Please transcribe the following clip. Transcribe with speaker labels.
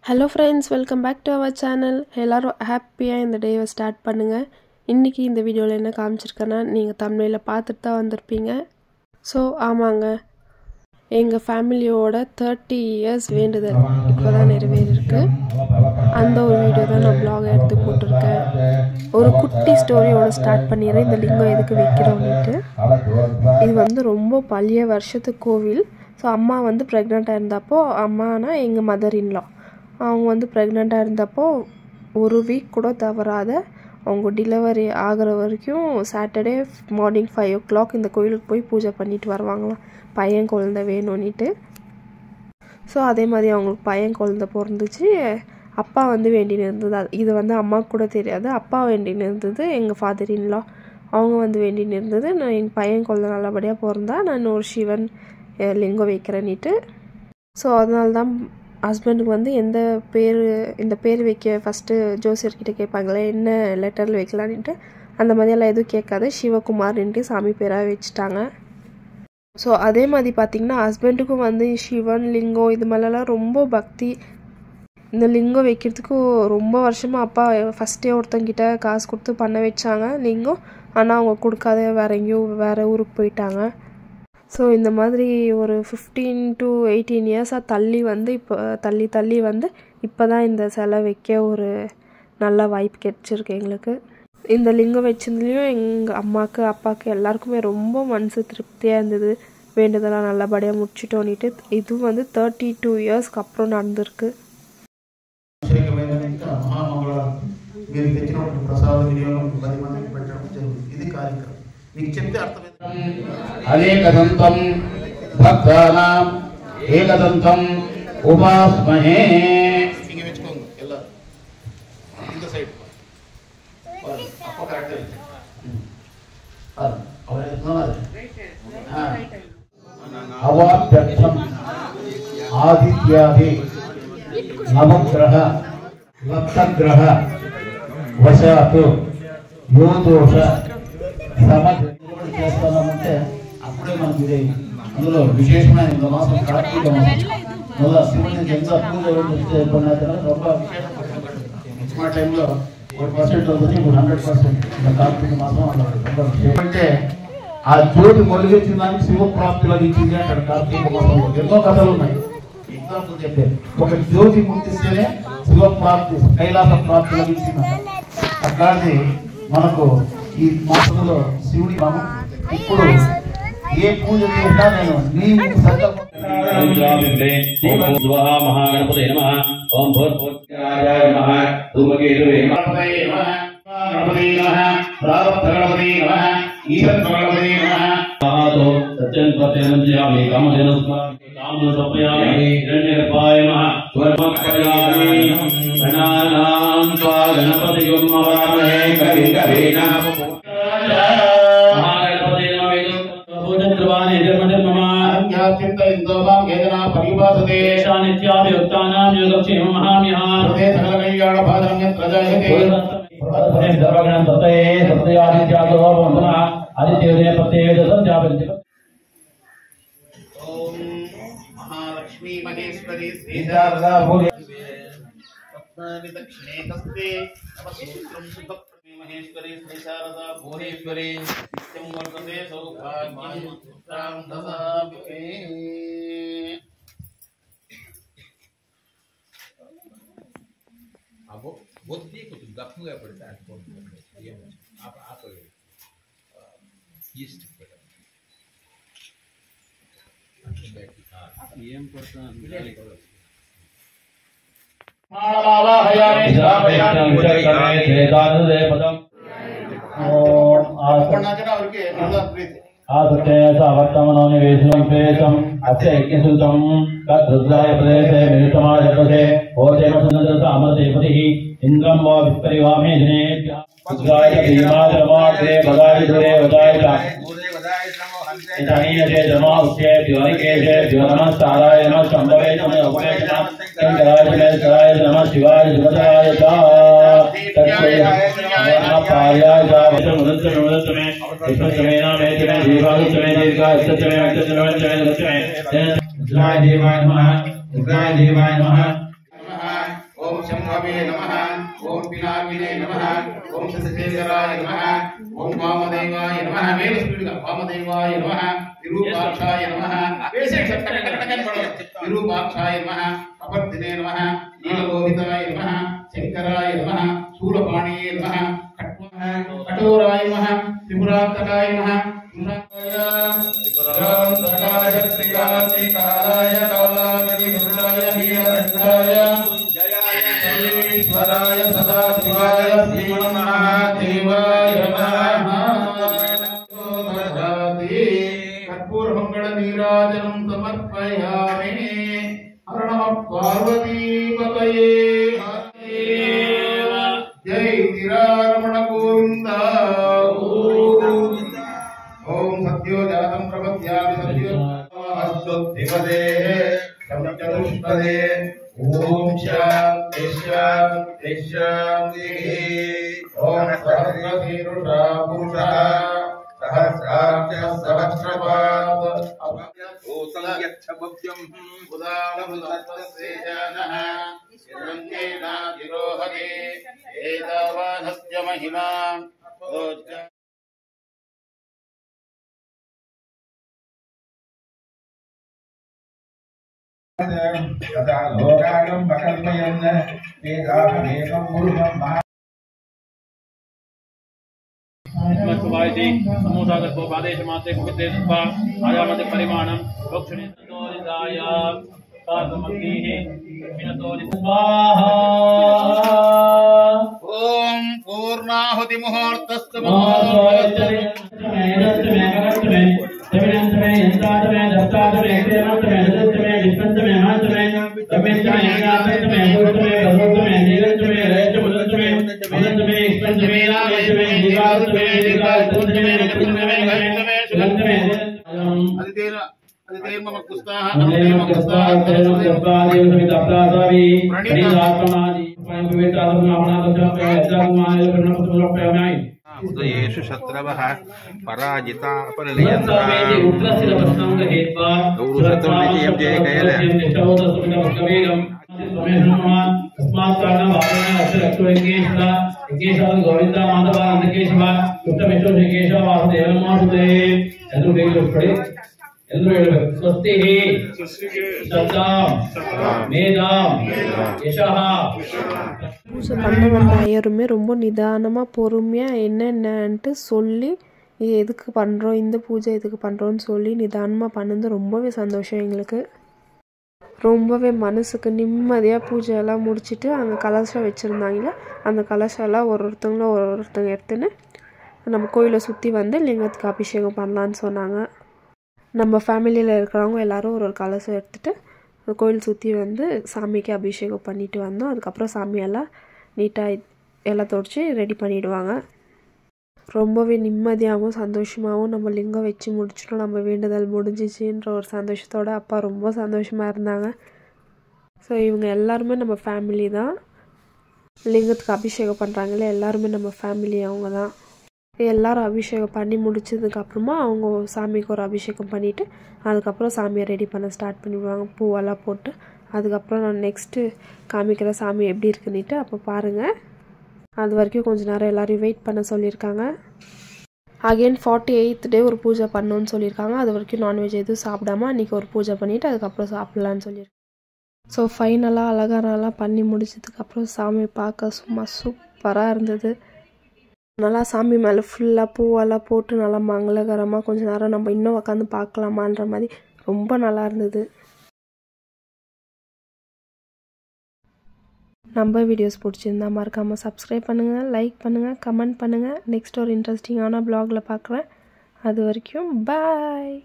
Speaker 1: Hello friends, welcome back to our channel. எல்லாரும் ஹாப்பியா இந்த டேவை ஸ்டார்ட் பண்ணுங்க. இன்னைக்கு இந்த வீடியோல என்ன காமிச்சிருக்கேன்னா நீங்க thumbnail பார்த்துட்டு தான் வந்திருப்பீங்க. சோ ஆமாங்க. எங்க ஃபேமிலியோட 30 இயர்ஸ் வேண்டுதல் இப்போதான் நிறைவேறிருக்கு. அந்த ஒரு வீடியோ தான் நான் vlog எடுத்து போட்டுருக்கேன். ஒரு குட்டி ஸ்டோரியோட ஸ்டார்ட் பண்ணிடுறேன். இந்த லிங்கம் எதுக்கு வைக்கிறோம்னுட்டு. இது வந்து ரொம்ப பழைய வருஷத்து கோவில். ஸோ அம்மா வந்து ப்ரெக்னெண்ட்டாக இருந்தப்போ அம்மானா எங்கள் மதர் இன்லா அவங்க வந்து ப்ரெக்னெண்ட்டாக இருந்தப்போ ஒரு வீக் கூட தவறாத அவங்க டெலிவரி ஆகிற வரைக்கும் சாட்டர்டே மார்னிங் 5 o'clock இந்த கோயிலுக்கு போய் பூஜை பண்ணிட்டு வருவாங்களாம் பையன் குழந்தை வேணும்னுட்டு. ஸோ அதே மாதிரி அவங்களுக்கு பையன் குழந்தை பிறந்துச்சு. அப்பா வந்து வேண்டின்னு இருந்தது. இது வந்து அம்மாவுக்கு கூட தெரியாது. அப்பா வேண்டின்னு இருந்தது எங்கள் ஃபாதர் இன்லா அவங்க வந்து வேண்டின்னு இருந்தது. நான் எங்கள் பையன் குழந்தை நல்லபடியாக பிறந்தா நான் ஒரு சிவன் லிங்கம் வைக்கிறேன்னுட்டு. ஸோ அதனால தான் ஹஸ்பண்டுக்கு வந்து இந்த பேர் வைக்க ஃபஸ்ட்டு ஜோசியர்கிட்ட கேட்பாங்களே என்ன லெட்டரில் வைக்கலான்ட்டு அந்த மாதிரியெல்லாம் எதுவும் கேட்காது சிவகுமார்ன்ட்டு சாமி பேராக வச்சுட்டாங்க. ஸோ அதே மாதிரி பார்த்திங்கன்னா ஹஸ்பண்டுக்கும் வந்து சிவன் லிங்கம் இது மாதிரிலாம் ரொம்ப பக்தி. இந்த லிங்கம் வைக்கிறதுக்கு ரொம்ப வருஷமாக அப்பா ஃபஸ்ட்டே ஒருத்தங்கிட்ட காசு கொடுத்து பண்ண வச்சாங்க லிங்கம். ஆனால் அவங்க கொடுக்காத வேறு ஊருக்கு போயிட்டாங்க. ஸோ இந்த மாதிரி ஒரு 15 to 18 இயர்ஸாக தள்ளி வந்து இப்போ தான் இந்த சிலை வைக்க ஒரு நல்ல வாய்ப்பு கிடைச்சிருக்கு எங்களுக்கு. இந்த லிங்கம் வச்சதுலேயும் எங்கள் அம்மாவுக்கு அப்பாவுக்கு எல்லாருக்குமே ரொம்ப மனசு திருப்தியாக இருந்தது. வேண்டுதெல்லாம் நல்லபடியாக முடிச்சிட்டோன்னிட்டு. இதுவும் வந்து 32 இயர்ஸ்க்கு அப்புறம் நடந்திருக்கு.
Speaker 2: అనేకదంతం భక్తానాం ఏకదంతం ఉపాస్మహే. ఇంగే వెచ్చుకోండి ಎಲ್ಲ இந்த ಸೈಡ್ ಅಪ್ಪ ಕರೆಕ್ಟ್ ಇದೆ ಅವರೇ ನೋಡೋದು ಅವಾಪ್ಯರ್ಥಂ ಆದಿತ್ಯಾದಿ ನವಗ್ರಹ ಲಕ್ಷಗ್ರಹ ವಶಾತು ಯೋದೋಷ చేస్తామంటే అప్పుడే మనకి ఇది అందులో విశేషమైన இந்த மாசம் కార్తీక మాసం మొదల శివునికి ఎంత పూజ చేస్తే ரொம்ப విశేషమైన టైంలో 1% అవుతుంది. ఇప్పుడు 100% இந்த కార్తీక మాసం అంటే ఆ జ్యోతి మొలిగించిన దానికి శివ ప్రాప్తి లభించింది అంటాడు కార్తీక మాసంలో. ఎన్నో కథలు ఉన్నాయి. ఎగ్జాంపుల్ చెప్తే ఒక జ్యోతి ముట్టిస్తేనే శివ ప్రాప్తి కైలాస ప్రాప్తి లభించిందంట. అట్లాంటి మనకు ఈ మాసంలో శివుడి నామం ఇప్పుడు ఏ పూజ చేసినా నేను నీ సంకల్పం మహాగణపతి నమః ఓం భూర్భువస్సరాయ నమః ధూమకేతువే నమః గణపతి నమః ప్రారబ్ధ గణపతి నమః ఈశన్ గణపతి నమః ఆతో సత్యం ప్రత్యనంజయామి కామధేనుస్మరామి కామను సమయామి హిరణ్యగర్భాయ నమః స్వర్మకయామి గణానాం త్వా గణపతిగం అవరామహే కవిం కవీనాం महालक्ष्मी महेश्वरी श्री शारदा दक्षिणे हस्ते नवसूत्रं सुभक्ति महेश्वरी श्री शारदा भुवनेश्वरी नित्यं वर्तते सौभाग्यं पुत्रां ददामि.
Speaker 3: अब बुद्धि को तुम गप्पू पड़ता है आप ईस्ट एम पड़ता वर्तमनोनिवेशम अस्य यज्ञसूत्रम तद्रुद्राय प्रदेशे मिलितमाजपसे ओतेमसुन्दरसामरदेवतिः इन्द्रं वा विस्परिवामे जनेभ्यः रुद्राय भीमाद्रमाग्रे वदाय दुरे वदाय इतानीयसे जमा उच्चे द्योनिकेशे द्योनमस्ताराय नमः शम्भवे नमः उपवेशना शंकराय नमः शिवाय शिवराय च तत्सर्वपार्याय च वचमुदन्तमे विष्णुसमेना मेचमे दीर्घायुष्मे दीर्घायुष्मे अक्षतमे रुद्राय देवाय नमः
Speaker 2: शंभवे नमः ओम पिनाकिने नमः ओम सत्यशेखराय नमः ओम वामदेवाय नमः मेल स्पीड का वामदेवाय नमः विरूपाक्षाय नमः ऐसे विरूपाक्षाय नमः अपवर्तिने नमः नीललोहिताय नमः शंकराय नमः शूलपाणिये नमः कठोराय नमः त्रिपुरान्तकाय नमः त्रिपुरान्तकाय त्रिकालाय कालाय नीलकण्ठाय जयाय सदाशिवाय श्रीमन्महादेवाय नमः कर्पूरमङ्गल नीराजनं समर्पयामि हर नमः पार्वतीपतये जय तिरारमण गोविन्द ओम सत्यो जातं प्रपद्यामि सत्यो हस्तोद्धिपदे चतुष्पदे ओम शांति शांति शांति ओम सहस्रशीर्षा पुरुषः सहस्रार्च सहस्रपाद भूतं यच्छभव्यं उदानमुदत्तसेजनः यन्तेना विरोहते एतावानस्य महिमा तथा लोकागं वकल्पयन् वेदाहमेकं गुरुं
Speaker 3: मत्वायति समोसागर को आदेश माते कुते स्वा आयामते परिमाणं दक्षिणे तोरिदाय पादमतीः दक्षिणतोरि स्वाहा
Speaker 2: ओम पूर्णाहुति मुहूर्तस्तु
Speaker 4: उदयेषु शत्रवः पराजिता अपरलयन्ता गौरशत्रुविजयं जय कैल
Speaker 3: गोविंद माधव केशव कृष्ण केशव वासुदेव मासुदे स्वस्ति
Speaker 1: பூஜை பண்ண வந்த ஐயருமே ரொம்ப நிதானமாக பொறுமையாக என்னென்னன்ட்டு சொல்லி இது எதுக்கு பண்ணுறோம், இந்த பூஜை எதுக்கு பண்ணுறோன்னு சொல்லி நிதானமாக பண்ணது ரொம்பவே சந்தோஷம் எங்களுக்கு. ரொம்பவே மனசுக்கு நிம்மதியாக பூஜையெல்லாம் முடிச்சுட்டு அங்கே கலசம் வச்சுருந்தாங்களே அந்த கலசம்லாம் ஒருத்தவங்க எடுத்துன்னு நம்ம கோயிலை சுற்றி வந்து லிங்கத்துக்கு அபிஷேகம் பண்ணலான்னு சொன்னாங்க. நம்ம ஃபேமிலியில் இருக்கிறவங்க எல்லோரும் ஒரு கலசம் எடுத்துகிட்டு கோயில் சுற்றி வந்து சாமிக்கு அபிஷேகம் பண்ணிட்டு வந்தோம். அதுக்கப்புறம் சாமியெல்லாம் நீட்டாக எல்லாம் தொடச்சி ரெடி பண்ணிவிடுவாங்க. ரொம்பவே நிம்மதியாகவும் சந்தோஷமாகவும் நம்ம லிங்கம் வச்சு முடிச்சிட்டோம், நம்ம வேண்டுதல் முடிஞ்சிச்சின்ற ஒரு சந்தோஷத்தோடு அப்பா ரொம்ப சந்தோஷமாக இருந்தாங்க. ஸோ இவங்க எல்லாருமே நம்ம ஃபேமிலி தான். லிங்கத்துக்கு அபிஷேகம் பண்ணுறாங்களே எல்லாருமே நம்ம ஃபேமிலி அவங்க தான். எல்லோரும் அபிஷேகம் பண்ணி முடிச்சதுக்கப்புறமா அவங்க சாமிக்கு ஒரு அபிஷேகம் பண்ணிவிட்டு அதுக்கப்புறம் சாமியை ரெடி பண்ண ஸ்டார்ட் பண்ணிவிடுவாங்க பூவெல்லாம் போட்டு. அதுக்கப்புறம் நான் நெக்ஸ்ட்டு காமிக்கிற சாமி எப்படி இருக்குன்னுட்டு அப்போ பாருங்கள். அது வரைக்கும் கொஞ்சம் நேரம் எல்லோரையும் வெயிட் பண்ண சொல்லியிருக்காங்க. அகெயின் 48th டே ஒரு பூஜை பண்ணணுன்னு சொல்லியிருக்காங்க. அது வரைக்கும் நான்வெஜ் எதுவும் சாப்பிடாமல் அன்றைக்கி ஒரு பூஜை பண்ணிவிட்டு அதுக்கப்புறம் சாப்பிட்லான்னு சொல்லியிருக்காங்க. ஸோ ஃபைனலாக அலங்காரம்லாம் பண்ணி முடிச்சதுக்கப்புறம் சாமி பார்க்க சும்மா சூப்பராக இருந்தது. நல்லா சாமி மேலே ஃபுல்லாக பூவெல்லாம் போட்டு நல்லா மங்களகரமாக கொஞ்சம் நேரம் நம்ம இன்னும் உட்காந்து பார்க்கலாமான்ற மாதிரி ரொம்ப நல்லா இருந்தது. நம்ம வீடியோஸ் பிடிச்சிருந்தா மறக்காமல் சப்ஸ்கிரைப் பண்ணுங்கள், லைக் பண்ணுங்கள், கமெண்ட் பண்ணுங்கள். நெக்ஸ்ட் ஒரு இன்ட்ரெஸ்டிங்கான ப்ளாகில் பார்க்குறேன். அது வரைக்கும் பாய்.